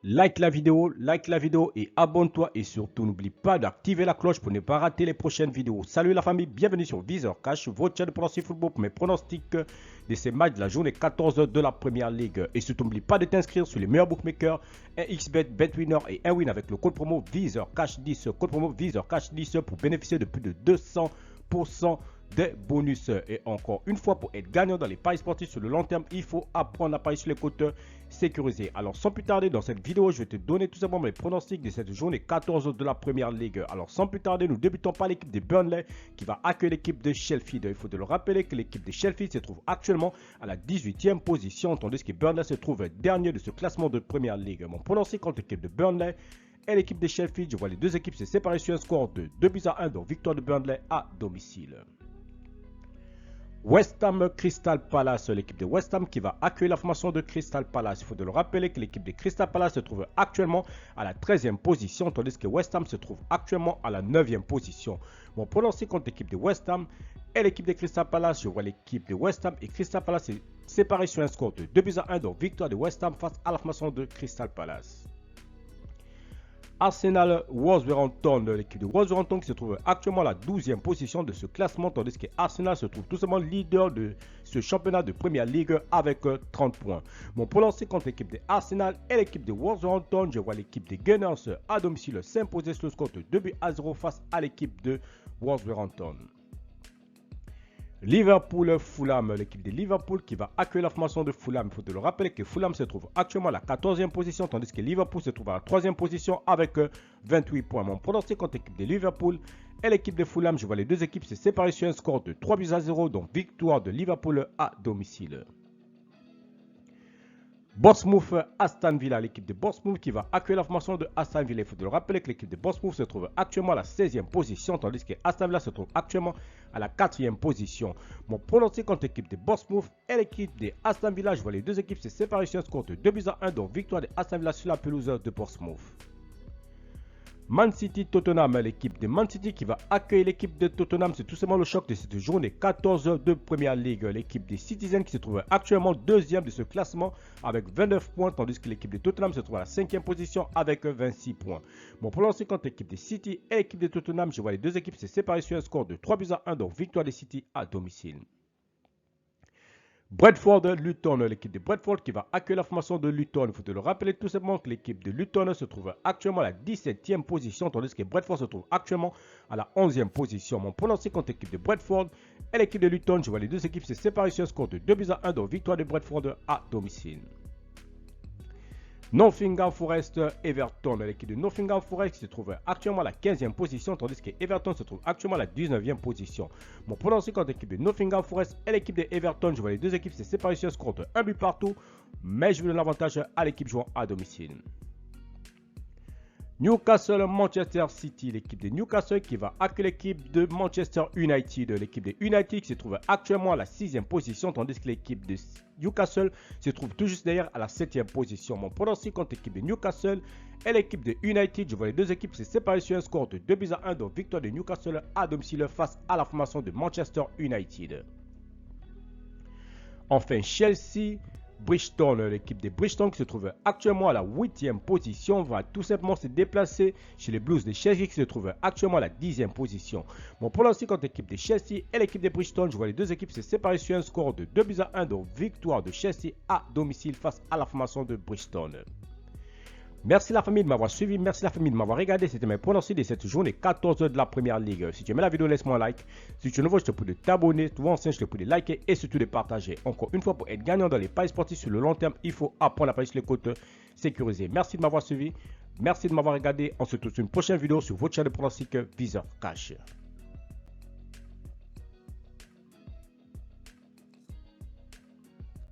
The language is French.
like la vidéo et abonne-toi et surtout n'oublie pas d'activer la cloche pour ne pas rater les prochaines vidéos. Salut la famille, bienvenue sur Viseur Cash, votre chaîne de pronostic football pour mes pronostics de ces matchs de la journée 14 de la Première Ligue. Et surtout n'oublie pas de t'inscrire sur les meilleurs bookmakers, un XBet, BetWinner et un win avec le code promo Viseur Cash 10, code promo Viseur Cash 10 pour bénéficier de plus de 200% des bonus. Et encore une fois, pour être gagnant dans les paris sportifs sur le long terme, il faut apprendre à parier sur les côtes sécurisées. Alors sans plus tarder, dans cette vidéo, je vais te donner tout simplement mes pronostics de cette journée 14 de la Première Ligue. Alors sans plus tarder, nous débutons par l'équipe de Burnley qui va accueillir l'équipe de Sheffield. Il faut te le rappeler que l'équipe de Sheffield se trouve actuellement à la 18e position, tandis que Burnley se trouve dernier de ce classement de Première Ligue. Mon pronostic contre l'équipe de Burnley et l'équipe de Sheffield, je vois les deux équipes se séparer sur un score de 2-1, donc victoire de Burnley à domicile. West Ham Crystal Palace, l'équipe de West Ham qui va accueillir la formation de Crystal Palace. Il faut de le rappeler que l'équipe de Crystal Palace se trouve actuellement à la 13e position, tandis que West Ham se trouve actuellement à la 9e position. Mon pronostic contre l'équipe de West Ham et l'équipe de Crystal Palace, je vois l'équipe de West Ham et Crystal Palace se séparer sur un score de 2-1, donc victoire de West Ham face à la formation de Crystal Palace. Arsenal Wolverhampton, l'équipe de Wolverhampton qui se trouve actuellement à la 12e position de ce classement, tandis que Arsenal se trouve tout simplement leader de ce championnat de Première Ligue avec 30 points. Mon pronostic contre l'équipe de Arsenal et l'équipe de Wolverhampton, je vois l'équipe des Gunners à domicile s'imposer sur le score de 2-0 face à l'équipe de Wolverhampton. Liverpool Fulham, l'équipe de Liverpool qui va accueillir la formation de Fulham. Il faut te le rappeler que Fulham se trouve actuellement à la 14e position, tandis que Liverpool se trouve à la 3e position avec 28 points. Mon pronostic contre l'équipe de Liverpool et l'équipe de Fulham, je vois les deux équipes se séparer sur un score de 3-0, donc victoire de Liverpool à domicile. Bournemouth Aston Villa, l'équipe de Bournemouth qui va accueillir la formation de Aston Villa. Il faut te le rappeler que l'équipe de Bournemouth se trouve actuellement à la 16e position, tandis que Aston Villa se trouve actuellement à la 4e position. Mon pronostic contre l'équipe de Bournemouth et l'équipe de Aston Villa, je vois les deux équipes se séparer sur un score de 2-1, donc victoire de Aston Villa sur la pelouse de Bournemouth. Man City Tottenham, l'équipe de Man City qui va accueillir l'équipe de Tottenham, c'est tout simplement le choc de cette journée 14 de Première Ligue. L'équipe des Citizens qui se trouve actuellement deuxième de ce classement avec 29 points, tandis que l'équipe de Tottenham se trouve à la 5e position avec 26 points. Mon pronostic contre l'équipe des City et l'équipe de Tottenham, je vois les deux équipes se séparer sur un score de 3-1, donc victoire des City à domicile. Bradford Luton, l'équipe de Bradford qui va accueillir la formation de Luton. Il faut te le rappeler tout simplement que l'équipe de Luton se trouve actuellement à la 17e position, tandis que Bradford se trouve actuellement à la 11e position. Mon pronostic contre l'équipe de Bradford et l'équipe de Luton, je vois les deux équipes se séparer sur un score de 2-1, donc victoire de Bradford à domicile. Nottingham Forest Everton, l'équipe de Nottingham Forest qui se trouve actuellement à la 15e position, tandis que Everton se trouve actuellement à la 19e position. Mon pronostic contre l'équipe de Nottingham Forest et l'équipe de Everton, je vois les deux équipes se séparer sur un score de 1 but partout, mais je veux l'avantage à l'équipe jouant à domicile. Newcastle Manchester City, l'équipe de Newcastle qui va accueillir l'équipe de Manchester United. L'équipe de United qui se trouve actuellement à la 6e position, tandis que l'équipe de Newcastle se trouve tout juste derrière à la 7e position. Mon pronostic contre l'équipe de Newcastle et l'équipe de United, je vois les deux équipes se séparer sur un score de 2-1, donc victoire de Newcastle à domicile face à la formation de Manchester United. Enfin, Chelsea Bridgestone, l'équipe de Bridgestone qui se trouve actuellement à la 8e position, va tout simplement se déplacer chez les Blues de Chelsea qui se trouve actuellement à la 10e position. Mon pronostic contre l'équipe de Chelsea et l'équipe de Bridgestone, je vois les deux équipes se séparer sur un score de 2-1, donc victoire de Chelsea à domicile face à la formation de Bridgestone. Merci la famille de m'avoir suivi, merci la famille de m'avoir regardé. C'était mes pronostics de cette journée 14 de la Première Ligue. Si tu aimais la vidéo, laisse-moi un like. Si tu es nouveau, je te prie de t'abonner. Si tu es ancien, je te prie de liker et surtout de partager. Encore une fois, pour être gagnant dans les paris sportifs sur le long terme, il faut apprendre à parier sur les côtes sécurisées. Merci de m'avoir suivi, merci de m'avoir regardé. On se retrouve sur une prochaine vidéo sur votre chaîne de pronostics Viseur Cash.